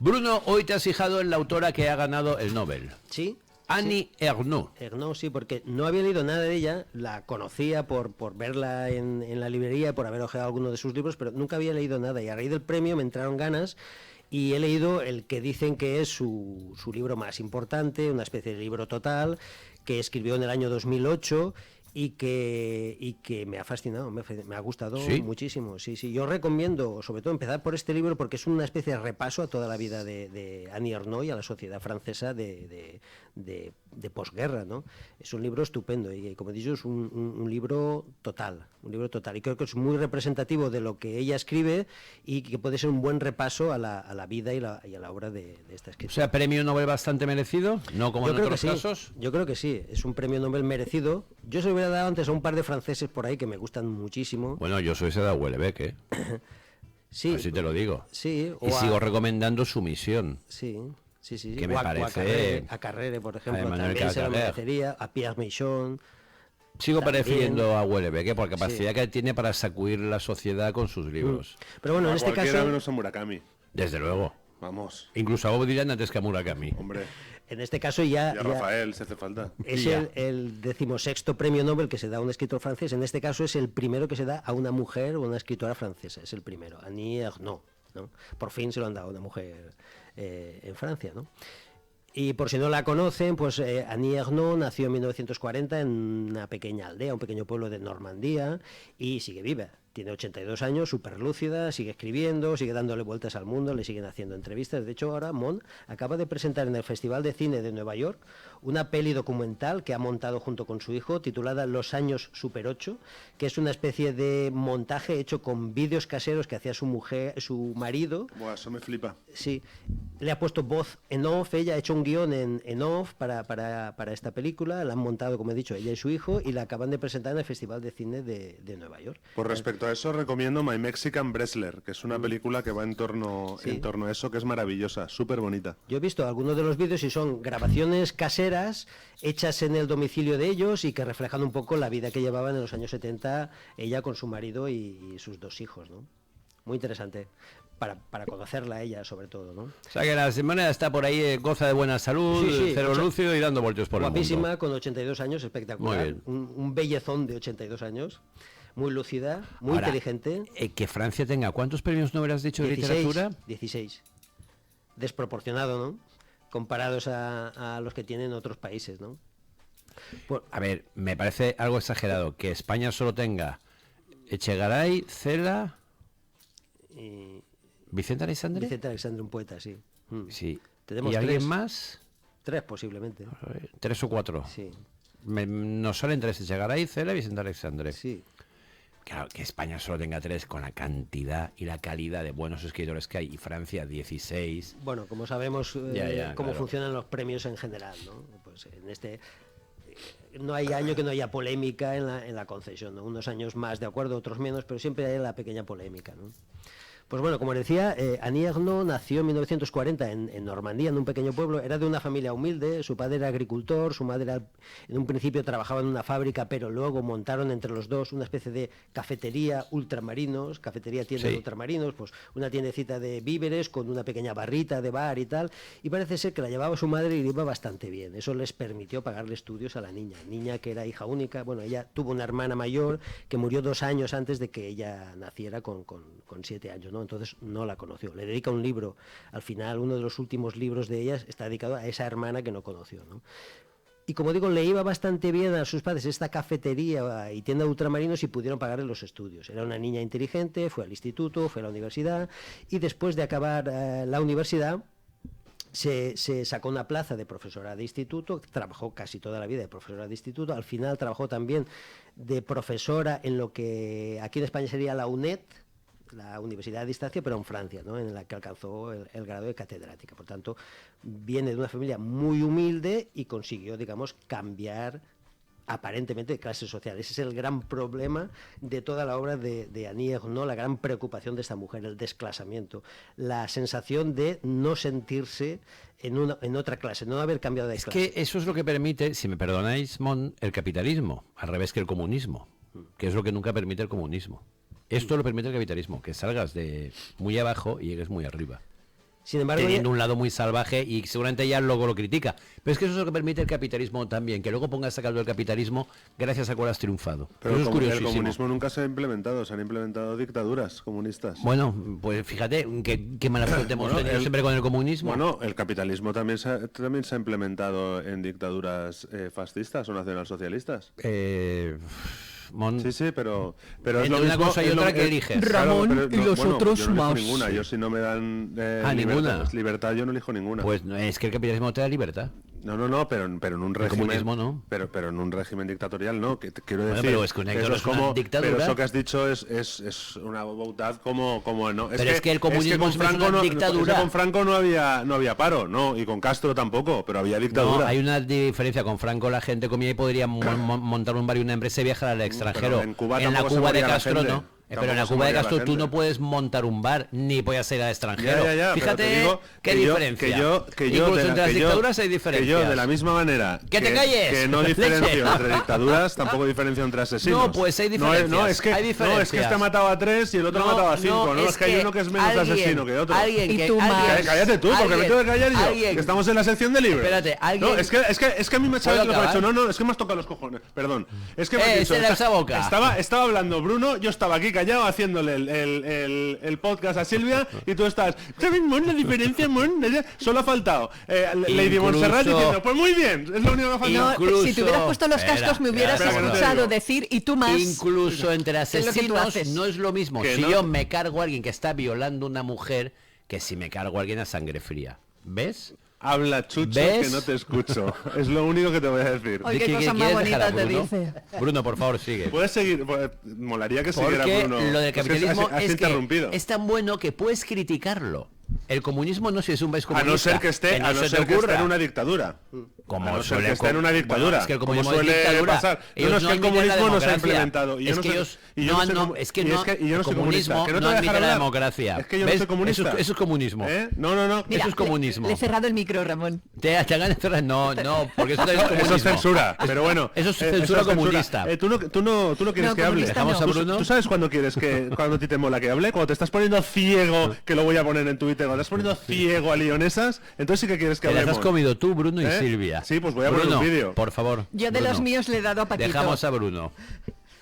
Bruno, hoy te has fijado en la autora que ha ganado el Nobel. Sí. Annie Ernaux. Ernaux, sí, porque no había leído nada de ella, la conocía por verla en la librería, por haber ojeado alguno de sus libros, pero nunca había leído nada, y a raíz del premio me entraron ganas, y he leído el que dicen que es su libro más importante, una especie de libro total, que escribió en el año 2008, y que me ha fascinado, me ha gustado muchísimo. Sí, yo recomiendo, sobre todo, empezar por este libro porque es una especie de repaso a toda la vida de Annie Ernaux y a la sociedad francesa de posguerra, ¿no? Es un libro estupendo y, como he dicho, es un libro total, y creo que es muy representativo de lo que ella escribe y que puede ser un buen repaso a la vida y a la obra de esta escritora. O sea, premio Nobel bastante merecido, no como en otros casos. Yo creo que sí, es un premio Nobel merecido. Yo se lo hubiera dado antes a un par de franceses por ahí que me gustan muchísimo. Bueno, yo soy Seda Houellebecq, ¿eh? Sí. Así te lo digo. Sí. Y sigo recomendando Su misión. Sí. Que me parece... A Carrere, por ejemplo, Manuel también se lo Carrere. merecería. A Pierre Michon. Sigo también. prefiriendo a Houellebecq, por la capacidad que tiene para sacudir la sociedad con sus libros. Pero bueno, en este caso... menos a Murakami. Desde luego. Vamos. Incluso a Bob Dylan antes que a Murakami. Hombre. En este caso ya... Y a Rafael, si hace falta. Es el 16º premio Nobel que se da a un escritor francés. En este caso es el primero que se da a una mujer o una escritora francesa. Es el primero. Annie Ernaux, ¿no? Por fin se lo han dado a una mujer en Francia, ¿no? Y por si no la conocen, pues Annie Ernaux nació en 1940 en una pequeña aldea, un pequeño pueblo de Normandía, y sigue viva. Tiene 82 años, súper lúcida, sigue escribiendo, sigue dándole vueltas al mundo, le siguen haciendo entrevistas. De hecho, ahora Mon acaba de presentar en el Festival de Cine de Nueva York una peli documental que ha montado junto con su hijo, titulada Los años Super 8, que es una especie de montaje hecho con vídeos caseros que hacía su marido. Buah, eso me flipa. Sí, le ha puesto voz en off, ella ha hecho un guión en off para esta película, la han montado, como he dicho, ella y su hijo, y la acaban de presentar en el Festival de Cine de Nueva York. Por respecto a eso, recomiendo My Mexican Wrestler, que es una película que va en torno a eso, que es maravillosa, súper bonita. Yo he visto algunos de los vídeos y son grabaciones caseras hechas en el domicilio de ellos y que reflejan un poco la vida que llevaban en los años 70 ella con su marido y sus dos hijos, ¿no? Muy interesante. Para conocerla a ella, sobre todo, ¿no? O sea que la semana está por ahí, goza de buena salud, cero lúcido y dando voltios por el mundo. Guapísima, con 82 años, espectacular. Muy bien. Un bellezón de 82 años. Muy lúcida, muy Ahora, inteligente. Que Francia tenga, ¿cuántos premios Nobel has dicho de literatura? 16. Desproporcionado, ¿no? Comparados a los que tienen otros países, ¿no? A ver, me parece algo exagerado que España solo tenga Echegaray, Cela, Vicente Alexandre. Vicente Alexandre, un poeta, sí. Sí. Tenemos ¿Y alguien 3. más? 3 posiblemente. 3 o 4. Sí. Nos salen 3, Echegaray, Cela y Vicente Alexandre. Sí. Claro, que España solo tenga 3 con la cantidad y la calidad de buenos escritores que hay, y Francia 16. Bueno, como sabemos cómo funcionan los premios en general, ¿no? Pues en este no hay año que no haya polémica en la concesión, ¿no? Unos años más de acuerdo, otros menos, pero siempre hay la pequeña polémica, ¿no? Pues bueno, como decía, Annie Ernaux nació en 1940 en Normandía, en un pequeño pueblo. Era de una familia humilde, su padre era agricultor, su madre en un principio trabajaba en una fábrica, pero luego montaron entre los dos una especie de cafetería ultramarinos, tienda de ultramarinos, pues una tiendecita de víveres con una pequeña barrita de bar y tal, y parece ser que la llevaba su madre y le iba bastante bien. Eso les permitió pagarle estudios a la niña que era hija única. Bueno, ella tuvo una hermana mayor que murió 2 años antes de que ella naciera con 7 años, ¿no? Entonces no la conoció. Le dedica un libro, al final uno de los últimos libros de ella está dedicado a esa hermana que no conoció, ¿no? Y como digo, le iba bastante bien a sus padres esta cafetería y tienda de ultramarinos y pudieron pagarle los estudios. Era una niña inteligente, fue al instituto, fue a la universidad, y después de acabar la universidad se sacó una plaza de profesora de instituto, trabajó casi toda la vida de profesora de instituto, al final trabajó también de profesora en lo que aquí en España sería la UNED, la Universidad de Distancia, pero en Francia, ¿no? En la que alcanzó el grado de catedrática. Por tanto, viene de una familia muy humilde y consiguió, digamos, cambiar aparentemente de clase social. Ese es el gran problema de toda la obra de Annie Ernaux, la gran preocupación de esta mujer, el desclasamiento, la sensación de no sentirse en otra clase, no haber cambiado de clase. Es que eso es lo que permite, si me perdonáis, Mon, el capitalismo, al revés que el comunismo, que es lo que nunca permite el comunismo. Esto lo permite el capitalismo, que salgas de muy abajo y llegues muy arriba. Sin embargo, teniendo un lado muy salvaje y seguramente ella luego lo critica. Pero es que eso es lo que permite el capitalismo también, que luego pongas a caldo el capitalismo gracias a cuál has triunfado. Pero eso es curiosísimo. El comunismo nunca se ha implementado, se han implementado dictaduras comunistas. Bueno, pues fíjate, qué mala suerte hemos tenido siempre con el comunismo. Bueno, el capitalismo también se ha implementado en dictaduras fascistas o nacionalsocialistas. Sí, pero es lo una mismo, cosa y otra que eliges. Ramón, claro, y los otros yo no elijo más. ninguna. Yo si no me dan libertad, yo no elijo ninguna. Pues es que el capitalismo te da libertad. No, pero en un régimen. comunismo no. Pero en un régimen dictatorial no. Que quiero Bueno, decir. pero es que una dictadura eso es una dictadura. Pero eso que has dicho es una boutad como no. Pero es que el comunismo con Franco es una dictadura. con Franco no había paro, no, y con Castro tampoco, pero había dictadura. No, hay una diferencia. Con Franco la gente comía y podría montar un bar y una empresa y viajar al extranjero. En Cuba en la tampoco se Cuba de moría la Castro gente. no. Pero Tampoco en la se Cuba de moría la Castro tú gente. no puedes montar un bar ni puedes ir al extranjero. Ya, Fíjate pero te digo qué diferencia. Incluso entre las dictaduras hay diferencias. Que yo, de la misma manera ¡Que te calles! que no diferencio entre dictaduras, tampoco diferencio entre asesinos. No, pues hay diferencias. No, es que, hay diferencias. es que este ha matado a 3 y el otro ha matado a 5. No, es que hay uno que es menos asesino que otro. Y tú más. Cállate tú, porque me tengo que callar yo. Que estamos en la sección de libros. Espérate, alguien. No, es que a mí me sabes lo que ¿Puedo ha hecho. acabar? No, es que me has tocado los cojones. Perdón. Es que me has dicho, cierra esa boca. Estaba hablando Bruno, yo estaba aquí callado haciéndole el podcast a Silvia y tú estás. ¿Sabes, Mon? La diferencia, Mon. Solo ha faltado Lady Montserrat diciendo, pues muy bien, es lo único que ha faltado. No, si te hubieras puesto los cascos me hubieras espera, que no te escuchado digo. decir y tú más. Incluso entre Es lo que tú asesinos haces. no es lo mismo. Que Si no. yo me cargo a alguien que está violando a una mujer que si me cargo a alguien a sangre fría. ¿Ves? Habla, Chucho, ¿Ves? que no te escucho. Es lo único que te voy a decir. Oye, qué ¿Qué cosa más quieres bonita dejar a te Bruno? dice. Bruno, por favor, sigue. Puedes seguir, molaría que siguiera Porque Bruno. lo del Es que capitalismo has es que interrumpido. es tan bueno que puedes criticarlo. El comunismo no si es un país A comunista. no ser que esté, no se te esté ocurra. en una dictadura. Como a no ser suele que esté en una bueno, dictadura. es que el como comunismo es suele dictadura. pasar. Ellos No, es que el admiten la comunismo no se ha democracia. implementado. Y yo Es no que soy- ellos y yo no soy no, comu- es que y no, y yo no soy comunista. comunismo Que no te no voy a admite dejar la hablar. democracia. Es que yo ¿Ves? no soy comunista. Eso es comunismo. No. Mira, Eso es comunismo. Le he cerrado el micro, Ramón. Te ganas de cerrar. No, porque eso es comunismo. Eso es censura, pero bueno. Eso es censura comunista. Tú no quieres No, que hable. comunista Dejamos no. a Bruno. ¿Tú sabes cuándo quieres cuando a ti te mola que hable? Cuando te estás poniendo ciego, que lo voy a poner en Twitter, cuando te estás poniendo ciego a lionesas, entonces sí que quieres que Te las hablemos. has comido tú, Bruno y ¿Eh? Silvia. Sí, pues voy a poner Bruno, un vídeo. por favor. Yo de Bruno. los míos le he dado a Paquito. Dejamos a Bruno.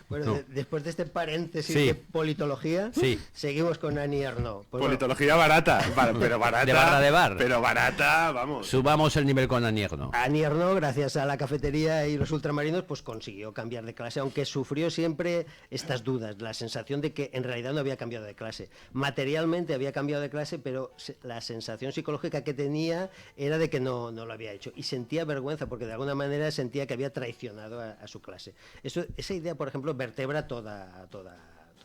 Bueno, después de este paréntesis Sí. de politología, Sí. seguimos con Annie Ernaux. Pues bueno, Politología barata, pero barata. De barra de bar. Pero barata, vamos. Subamos el nivel con Anierno. Annie Ernaux, gracias a la cafetería y los ultramarinos, pues consiguió cambiar de clase, aunque sufrió siempre estas dudas, la sensación de que en realidad no había cambiado de clase. Materialmente había cambiado de clase, pero la sensación psicológica que tenía era de que no lo había hecho. Y sentía vergüenza, porque de alguna manera sentía que había traicionado a su clase. Esa idea, por ejemplo, vertebra toda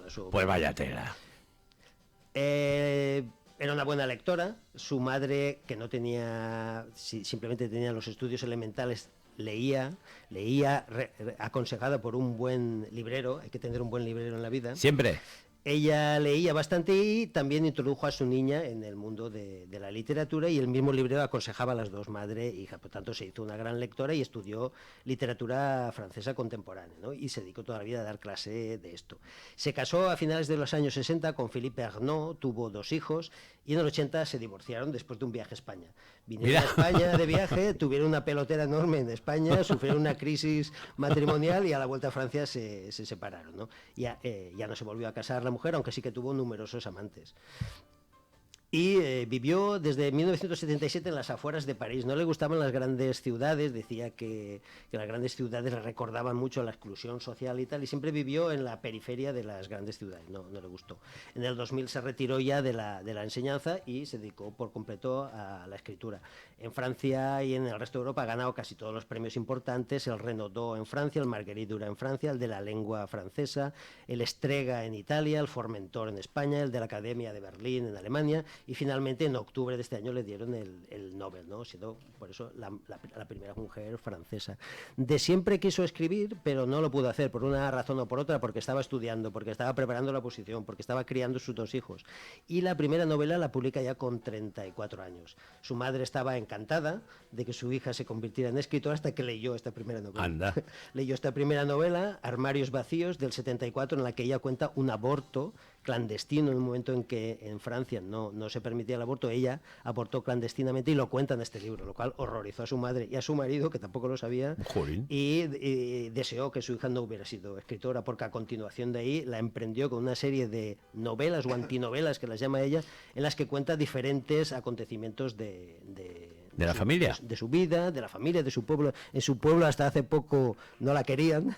su... Pues vaya tela. Era una buena lectora. Su madre, que no tenía, simplemente tenía los estudios elementales, leía aconsejada por un buen librero. Hay que tener un buen librero en la vida. Siempre. Ella leía bastante y también introdujo a su niña en el mundo de la literatura, y el mismo librero aconsejaba a las dos, madre e hija. Por tanto, se hizo una gran lectora y estudió literatura francesa contemporánea, ¿no? Y se dedicó toda la vida a dar clase de esto. Se casó a finales de los años 60 con Philippe Ernaux, tuvo 2 hijos, y en el 80 se divorciaron después de un viaje a España. Vinieron a España de viaje, tuvieron una pelotera enorme en España, sufrieron una crisis matrimonial y a la vuelta a Francia se separaron, ¿no? Ya no se volvió a casar la mujer, aunque sí que tuvo numerosos amantes. Y vivió desde 1977 en las afueras de París. No le gustaban las grandes ciudades, decía que las grandes ciudades le recordaban mucho la exclusión social y tal, y siempre vivió en la periferia de las grandes ciudades, no le gustó. En el 2000 se retiró ya de la enseñanza y se dedicó por completo a la escritura. En Francia y en el resto de Europa ha ganado casi todos los premios importantes: el Renaudot en Francia, el Marguerite Duras en Francia, el de la lengua francesa, el Strega en Italia, el Formentor en España, el de la Academia de Berlín en Alemania, y finalmente en octubre de este año le dieron el Nobel, ¿no? Siendo por eso la primera mujer francesa. De siempre quiso escribir, pero no lo pudo hacer por una razón o por otra, porque estaba estudiando, porque estaba preparando la oposición, porque estaba criando sus 2 hijos. Y la primera novela la publica ya con 34 años. Su madre estaba encantada de que su hija se convirtiera en escritora hasta que leyó esta primera novela. Anda. Leyó esta primera novela, Armarios vacíos, del 74, en la que ella cuenta un aborto clandestino en un momento en que en Francia no se permitía el aborto. Ella abortó clandestinamente y lo cuenta en este libro, lo cual horrorizó a su madre y a su marido, que tampoco lo sabía, y deseó que su hija no hubiera sido escritora, porque a continuación de ahí la emprendió con una serie de novelas o antinovelas, que las llama ella, en las que cuenta diferentes acontecimientos de la familia, de su vida, de la familia, de su pueblo. En su pueblo hasta hace poco no la querían.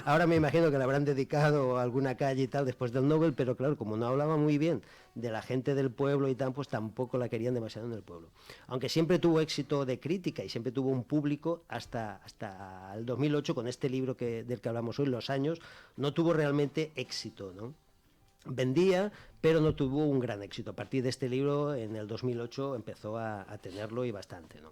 Ahora me imagino que le habrán dedicado a alguna calle y tal después del Nobel, pero claro, como no hablaba muy bien de la gente del pueblo y tal, pues tampoco la querían demasiado en el pueblo. Aunque siempre tuvo éxito de crítica y siempre tuvo un público hasta el 2008, con este libro del que hablamos hoy, Los años, no tuvo realmente éxito, ¿no? Vendía, pero no tuvo un gran éxito. A partir de este libro, en el 2008, empezó a tenerlo, y bastante, ¿no?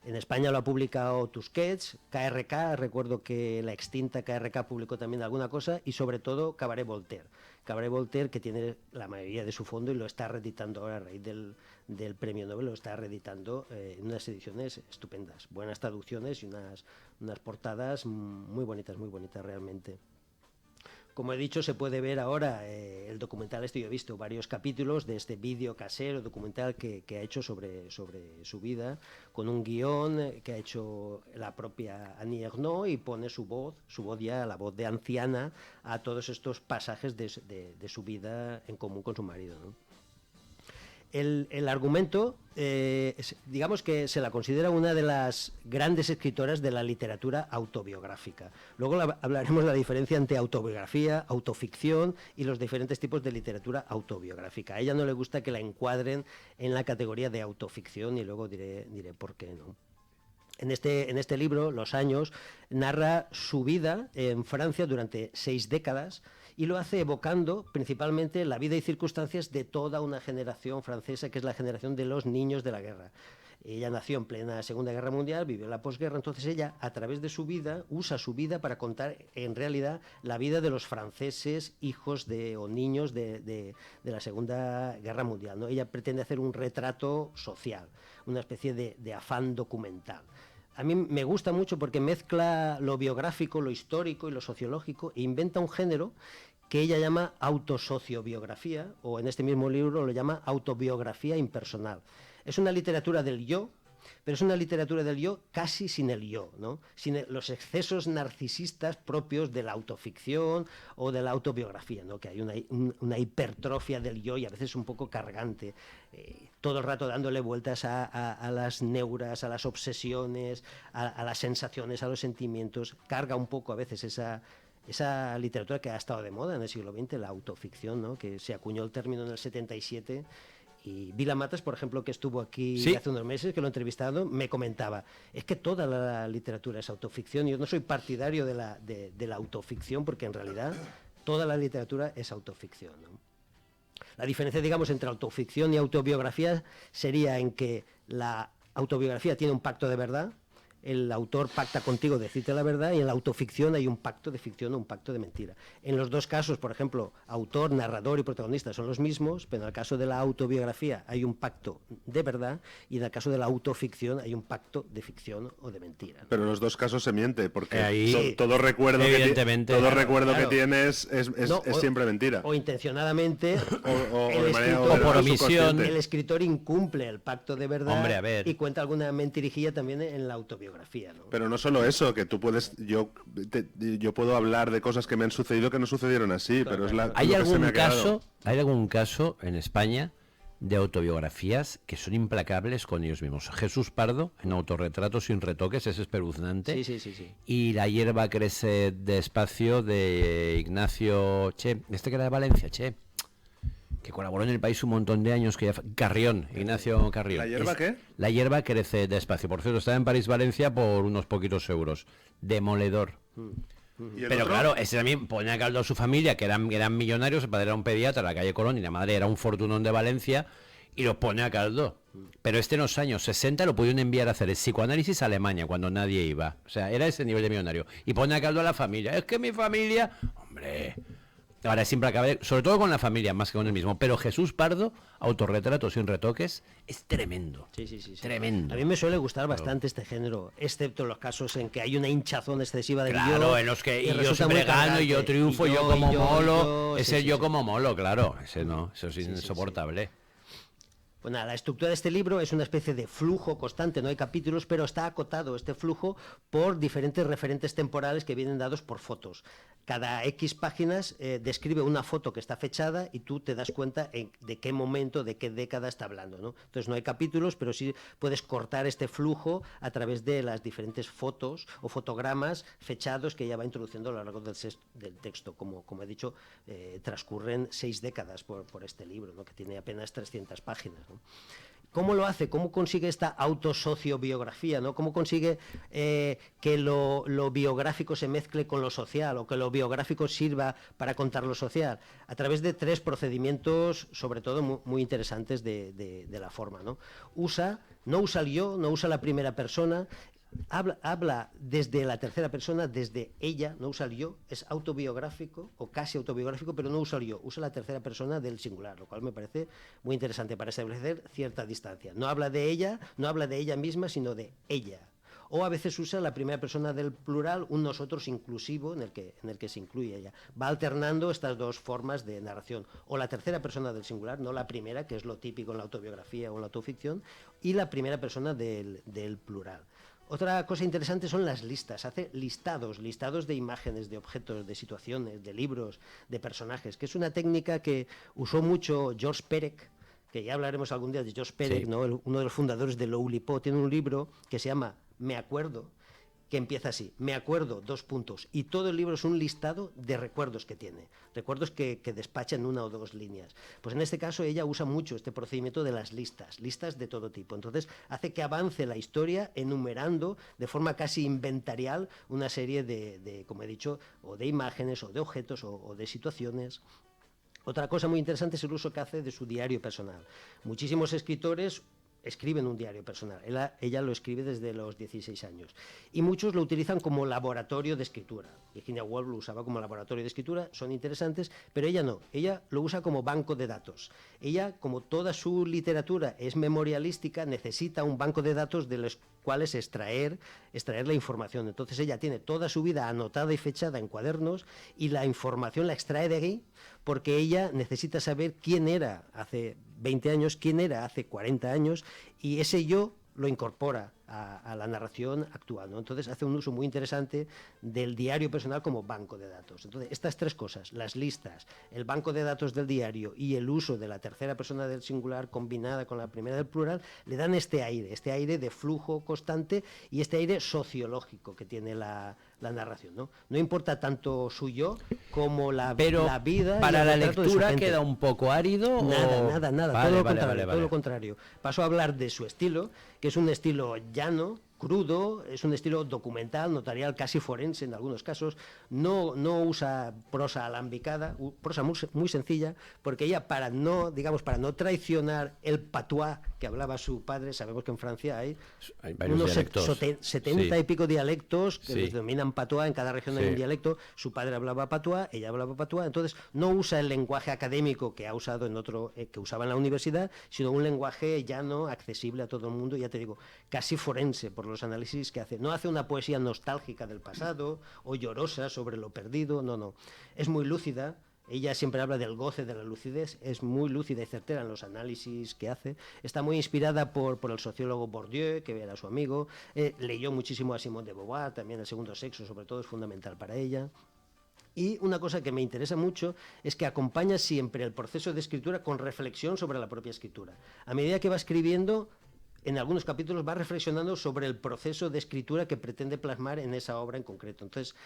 En España lo ha publicado Tusquets, KRK, recuerdo que la extinta KRK publicó también alguna cosa, y sobre todo Cabaret Voltaire. Cabaret Voltaire, que tiene la mayoría de su fondo y lo está reeditando ahora a raíz del premio Nobel, lo está reeditando en unas ediciones estupendas, buenas traducciones y unas portadas muy bonitas realmente. Como he dicho, se puede ver ahora el documental yo he visto varios capítulos de este vídeo casero, documental que ha hecho sobre su vida, con un guión que ha hecho la propia Annie Ernaux, y pone su voz ya, la voz de anciana, a todos estos pasajes de su vida en común con su marido, ¿no? El argumento, digamos que se la considera una de las grandes escritoras de la literatura autobiográfica. Luego hablaremos de la diferencia entre autobiografía, autoficción y los diferentes tipos de literatura autobiográfica. A ella no le gusta que la encuadren en la categoría de autoficción, y luego diré por qué, ¿no? En este libro, Los años, narra su vida en Francia durante 6 décadas, y lo hace evocando principalmente la vida y circunstancias de toda una generación francesa, que es la generación de los niños de la guerra. Ella nació en plena Segunda Guerra Mundial, vivió la posguerra, entonces ella, a través de su vida, usa su vida para contar en realidad la vida de los franceses, hijos o niños de la Segunda Guerra Mundial, ¿no? Ella pretende hacer un retrato social, una especie de afán documental. A mí me gusta mucho porque mezcla lo biográfico, lo histórico y lo sociológico, e inventa un género que ella llama autosociobiografía, o en este mismo libro lo llama autobiografía impersonal. Es una literatura del yo, pero es una literatura del yo casi sin el yo, ¿no? Sin los excesos narcisistas propios de la autoficción o de la autobiografía, ¿no? Que hay una hipertrofia del yo, y a veces un poco cargante, todo el rato dándole vueltas a las neuras, a las obsesiones, a las sensaciones, a los sentimientos. Carga un poco a veces esa literatura que ha estado de moda en el siglo XX, la autoficción, ¿no? Que se acuñó el término en el 77, y Vila Matas, por ejemplo, que estuvo aquí hace unos meses, que lo he entrevistado, me comentaba, es que toda la literatura es autoficción. Yo no soy partidario de la autoficción, porque en realidad toda la literatura es autoficción, ¿no? La diferencia, digamos, entre autoficción y autobiografía sería en que la autobiografía tiene un pacto de verdad, el autor pacta contigo decirte la verdad, y en la autoficción hay un pacto de ficción o un pacto de mentira. En los dos casos, por ejemplo, autor, narrador y protagonista son los mismos, pero en el caso de la autobiografía hay un pacto de verdad, y en el caso de la autoficción hay un pacto de ficción o de mentira, ¿no? Pero en los dos casos se miente, porque ahí, todo recuerdo que tienes es siempre mentira. O intencionadamente, o por omisión. El escritor incumple el pacto de verdad. Hombre, a ver. Y cuenta alguna mentirijilla también en la autobiografía, ¿no? Pero no solo eso, que tú puedes, yo puedo hablar de cosas que me han sucedido que no sucedieron así, claro, pero es la. ¿Hay algún caso en España de autobiografías que son implacables con ellos mismos? Jesús Pardo, en Autorretrato sin retoques, es espeluznante. Sí. Y La hierba crece despacio, de Ignacio que era de Valencia, que colaboró en El País un montón de años, Ignacio Carrión. ¿La hierba qué? La hierba crece despacio. Por cierto, está en París, Valencia, por unos poquitos euros. Demoledor. Pero claro, ese también pone a caldo a su familia, que eran millonarios. El padre era un pediatra en la calle Colón y la madre era un fortunón de Valencia, y los pone a caldo. Pero en los años 60 lo pudieron enviar a hacer el psicoanálisis a Alemania cuando nadie iba. O sea, era ese nivel de millonario. Y pone a caldo a la familia. Es que mi familia... Hombre... Ahora siempre acaba, sobre todo con la familia, más que con él mismo. Pero Jesús Pardo, autorretrato sin retoques, es tremendo. Sí. Tremendo. A mí me suele gustar bastante este género, excepto en los casos en que hay una hinchazón excesiva del Claro, en los que yo siempre gano, y yo triunfo, yo como molo. Ese yo como molo, claro. Ese no, eso es insoportable. Pues nada, la estructura de este libro es una especie de flujo constante, no hay capítulos, pero está acotado este flujo por diferentes referentes temporales que vienen dados por fotos. Cada X páginas describe una foto que está fechada y tú te das cuenta de qué momento, de qué década está hablando, ¿no? Entonces no hay capítulos, pero sí puedes cortar este flujo a través de las diferentes fotos o fotogramas fechados que ella va introduciendo a lo largo del texto. Como he dicho, transcurren 6 décadas por este libro, ¿no? Que tiene apenas 300 páginas. ¿Cómo lo hace? ¿Cómo consigue esta autosociobiografía, ¿no? ¿Cómo consigue que lo biográfico se mezcle con lo social o que lo biográfico sirva para contar lo social? A través de 3 procedimientos, sobre todo muy interesantes de la forma, ¿no? No usa el yo, no usa la primera persona. Habla desde la tercera persona, desde ella, no usa el yo, es autobiográfico o casi autobiográfico, pero no usa el yo, usa la tercera persona del singular, lo cual me parece muy interesante para establecer cierta distancia. No habla de ella misma, sino de ella. O a veces usa la primera persona del plural, un nosotros inclusivo en el que se incluye ella. Va alternando estas 2 formas de narración, o la tercera persona del singular, no la primera, que es lo típico en la autobiografía o en la autoficción, y la primera persona del plural. Otra cosa interesante son las listas. Hace listados de imágenes, de objetos, de situaciones, de libros, de personajes, que es una técnica que usó mucho George Perec, que ya hablaremos algún día de George Perec, ¿no? Uno de los fundadores de Oulipo. Tiene un libro que se llama Me acuerdo, que empieza así: me acuerdo, y todo el libro es un listado de recuerdos que tiene, recuerdos que despacha en 1 o 2 líneas. Pues en este caso ella usa mucho este procedimiento de las listas de todo tipo. Entonces hace que avance la historia enumerando de forma casi inventarial una serie de como he dicho, o de imágenes, o de objetos, o de situaciones. Otra cosa muy interesante es el uso que hace de su diario personal. Muchísimos escritores escriben un diario personal. Ella lo escribe desde los 16 años. Y muchos lo utilizan como laboratorio de escritura. Virginia Woolf lo usaba como laboratorio de escritura, son interesantes, pero ella no. Ella lo usa como banco de datos. Ella, como toda su literatura es memorialística, necesita un banco de datos de los cuales extraer la información. Entonces ella tiene toda su vida anotada y fechada en cuadernos y la información la extrae de ahí porque ella necesita saber quién era hace 20 años, quién era hace 40 años, y ese yo lo incorpora a la narración actual, ¿no? Entonces hace un uso muy interesante del diario personal como banco de datos. Entonces estas 3 cosas, las listas, el banco de datos del diario y el uso de la tercera persona del singular combinada con la primera del plural, le dan este aire de flujo constante y este aire sociológico que tiene la narración, ¿no? No importa tanto su yo como la vida. Para la lectura queda un poco árido. Nada. Todo lo contrario. Paso a hablar de su estilo, que es un estilo llano, crudo, es un estilo documental, notarial, casi forense en algunos casos. No usa prosa alambicada, prosa muy sencilla, porque ella para no traicionar el patois que hablaba su padre, sabemos que en Francia hay unos 70 y pico dialectos que los denominan patois, en cada región hay un dialecto. Su padre hablaba patois, ella hablaba patois, entonces no usa el lenguaje académico que ha usado que usaba en la universidad, sino un lenguaje llano, accesible a todo el mundo, ya te digo, casi forense por los análisis que hace. No hace una poesía nostálgica del pasado o llorosa sobre lo perdido, no. Es muy lúcida. Ella siempre habla del goce de la lucidez, es muy lúcida y certera en los análisis que hace. Está muy inspirada por el sociólogo Bourdieu, que era su amigo. Leyó muchísimo a Simone de Beauvoir, también El segundo sexo, sobre todo, es fundamental para ella. Y una cosa que me interesa mucho es que acompaña siempre el proceso de escritura con reflexión sobre la propia escritura. A medida que va escribiendo, en algunos capítulos va reflexionando sobre el proceso de escritura que pretende plasmar en esa obra en concreto. Entonces,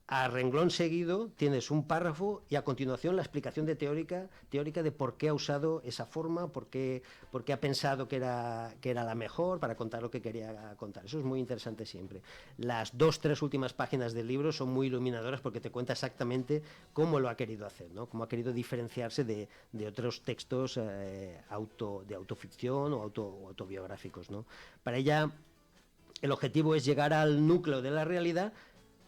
a renglón seguido tienes un párrafo y a continuación la explicación teórica de por qué ha usado esa forma, por qué ha pensado que era la mejor para contar lo que quería contar. Eso es muy interesante siempre. Las 2-3 últimas páginas del libro son muy iluminadoras porque te cuenta exactamente cómo lo ha querido hacer, ¿no? Cómo ha querido diferenciarse de otros textos de autoficción o autobiográficos, ¿no? Para ella el objetivo es llegar al núcleo de la realidad,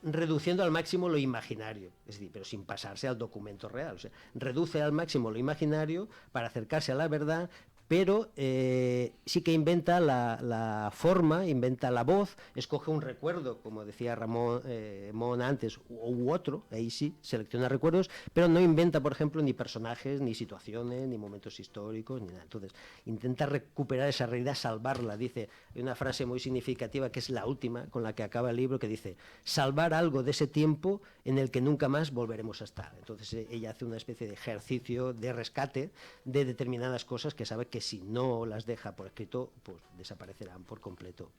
reduciendo al máximo lo imaginario, es decir, pero sin pasarse al documento real. O sea, reduce al máximo lo imaginario para acercarse a la verdad, pero sí que inventa la forma, inventa la voz, escoge un recuerdo, como decía Ramón Mon antes, u otro, ahí sí, selecciona recuerdos, pero no inventa, por ejemplo, ni personajes, ni situaciones, ni momentos históricos, ni nada. Entonces, intenta recuperar esa realidad, salvarla. Dice, hay una frase muy significativa, que es la última, con la que acaba el libro, que dice, salvar algo de ese tiempo en el que nunca más volveremos a estar. Entonces, ella hace una especie de ejercicio de rescate de determinadas cosas que sabe que si no las deja por escrito, pues desaparecerán por completo.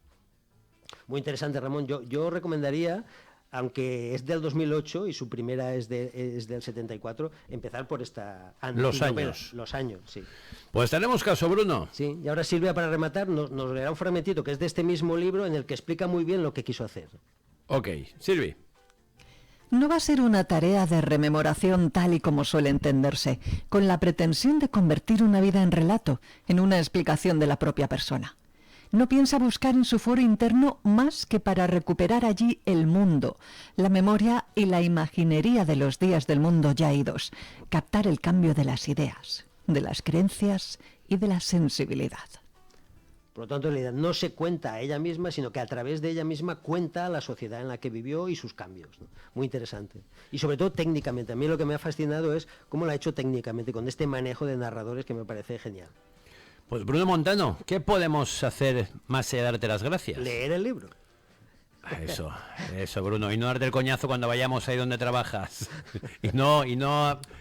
Muy interesante, Ramón. Yo recomendaría, aunque es del 2008 y su primera es del 74, empezar por esta novela. Los años, sí. Pues tenemos caso, Bruno. Sí, y ahora Silvia, para rematar, nos leerá un fragmentito que es de este mismo libro en el que explica muy bien lo que quiso hacer. Ok, Silvi. No va a ser una tarea de rememoración tal y como suele entenderse, con la pretensión de convertir una vida en relato, en una explicación de la propia persona. No piensa buscar en su foro interno más que para recuperar allí el mundo, la memoria y la imaginería de los días del mundo ya idos, captar el cambio de las ideas, de las creencias y de la sensibilidad. Por lo tanto, en realidad no se cuenta a ella misma, sino que a través de ella misma cuenta a la sociedad en la que vivió y sus cambios, ¿no? Muy interesante. Y sobre todo técnicamente. A mí lo que me ha fascinado es cómo lo ha hecho técnicamente, con este manejo de narradores que me parece genial. Pues Bruno Montano, ¿qué podemos hacer más allá de darte las gracias? Leer el libro. Eso, Bruno, y no darte el coñazo cuando vayamos ahí donde trabajas. Y no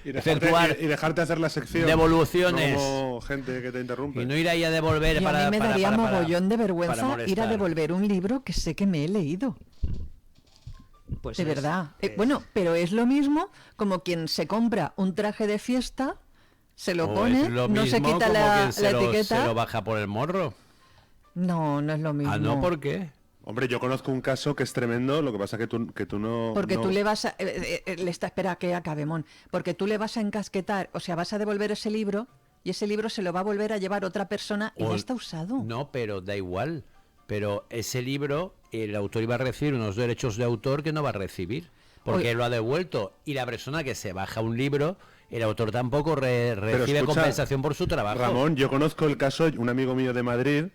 efectuar y dejarte hacer la sección. Devoluciones. Como gente que te interrumpe. Y no ir ahí a devolver Y a mí me daría mogollón de vergüenza molestar. ir a devolver un libro que sé que me he leído. Pues De verdad. Bueno, pero es lo mismo como quien se compra un traje de fiesta, se lo pone, no se quita la etiqueta. ¿Se lo baja por el morro? No es lo mismo. Ah, ¿no? ¿Por qué? Hombre, yo conozco un caso que es tremendo, lo que pasa que tú no... Porque no... tú le vas a... espera que acabe, Mon. Porque tú le vas a encasquetar, o sea, vas a devolver ese libro y ese libro se lo va a volver a llevar otra persona y ya está usado. No, pero da igual. Pero ese libro, el autor iba a recibir unos derechos de autor que no va a recibir, porque lo ha devuelto. Y la persona que se baja un libro, el autor tampoco recibe compensación por su trabajo. Ramón, yo conozco el caso, un amigo mío de Madrid...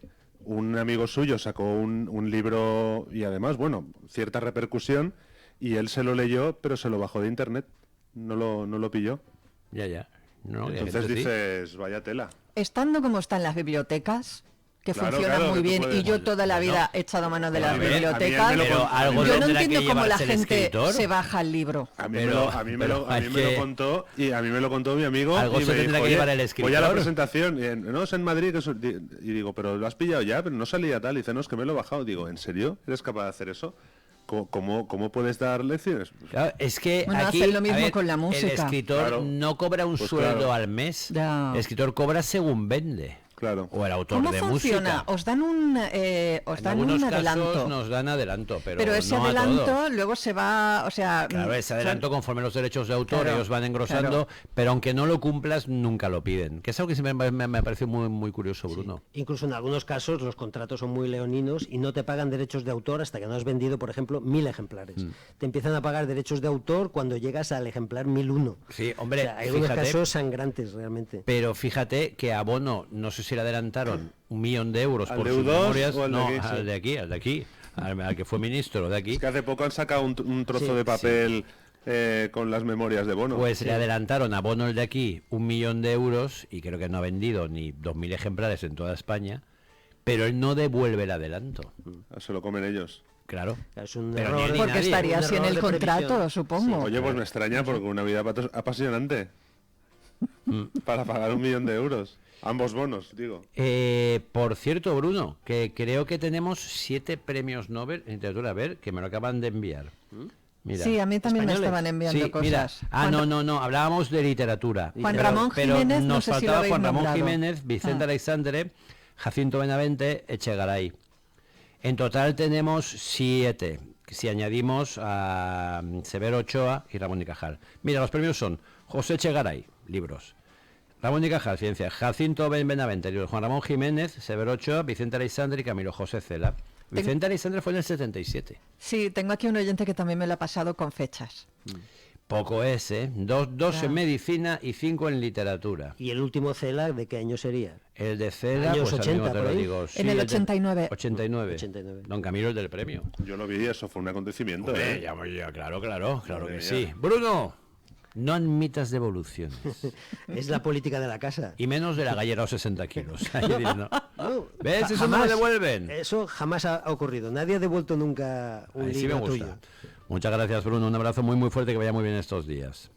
Un amigo suyo sacó un libro y además, bueno, cierta repercusión, y él se lo leyó, pero se lo bajó de internet, no lo pilló. Ya. No, entonces dices, vaya tela. Estando como están las bibliotecas, que Claro, funcionan muy bien, y yo toda la vida he echado mano de las bibliotecas, yo no entiendo cómo la gente se baja el libro. A mí me lo contó, y a mí me lo contó mi amigo. Algo y se me tendrá dijo, que llevar el escritor. Voy a la presentación, y no, es en Madrid, y digo, pero lo has pillado ya, pero no salía tal, y dice, no, es que me lo he bajado. Digo, ¿en serio? ¿Eres capaz de hacer eso? ¿Cómo puedes dar lecciones? Claro, es que bueno, aquí hacen lo mismo con la música. El escritor no cobra un sueldo al mes. Ya. El escritor cobra según vende. Claro. O el autor ¿Cómo de funciona? música. Os dan un adelanto. Casos nos dan adelanto, pero ese no adelanto luego se va, o sea... Claro, ese adelanto conforme los derechos de autor, ellos van engrosando, pero aunque no lo cumplas, nunca lo piden. Que es algo que siempre me parece muy, muy curioso, Bruno. Sí. Incluso en algunos casos los contratos son muy leoninos y no te pagan derechos de autor hasta que no has vendido, por ejemplo, 1000 ejemplares. Te empiezan a pagar derechos de autor cuando llegas al ejemplar 1001. Sí, hombre, o sea, hay algunos casos sangrantes realmente. Pero fíjate que a Bono, no sé si le adelantaron 1 millón de euros por sus Deu2 memorias. o No, al de aquí, al de aquí, al que fue ministro de aquí. Es que hace poco han sacado un trozo de papel con las memorias de Bono. Pues le adelantaron a Bono, el de aquí, 1 millón de euros, y creo que no ha vendido ni 2000 ejemplares en toda España, pero él no devuelve el adelanto. Se lo comen ellos. Claro. Es un Pero error, ni Porque nadie. estaría así en el contrato, previsión. supongo. Oye, pues me extraña porque una vida apasionante. Para pagar 1 millón de euros. Ambos bonos, digo. Por cierto, Bruno, que creo que tenemos 7 premios Nobel en literatura. A ver, que me lo acaban de enviar. Mira. Sí, a mí también me estaban enviando Sí, cosas. mira. No, hablábamos de literatura. Juan Ramón pero Jiménez, no nos sé si lo faltaba habéis Juan Ramón nombrado. Jiménez, Vicente Alexandre, Jacinto Benavente, Echegaray. En total tenemos 7, si añadimos a Severo Ochoa y Ramón y Cajal. Mira, los premios son José Echegaray, libros; Ramón y Cajal, ciencia; Jacinto Benavente, libros; Juan Ramón Jiménez, Severo Ochoa, Vicente Alexandre y Camilo José Cela, Vicente Alexandre fue en el 77. Sí, tengo aquí un oyente que también me lo ha pasado con fechas. Poco es, ¿eh? Dos en medicina y 5 en literatura. ¿Y el último CELA de qué año sería? El de CELA, Años pues 80, te lo por ahí. digo. En el 89. 89. Don Camilo, el del premio. Yo lo vi, eso fue un acontecimiento. Hombre, claro que sí. Bruno, no admitas devoluciones. Es la política de la casa. Y menos de la gallera o 60 kilos. No, ¿Ves? Eso no lo devuelven. Eso jamás ha ocurrido. Nadie ha devuelto nunca un Sí me libro gusta. tuyo. Muchas gracias, Bruno. Un abrazo muy fuerte, que vaya muy bien estos días.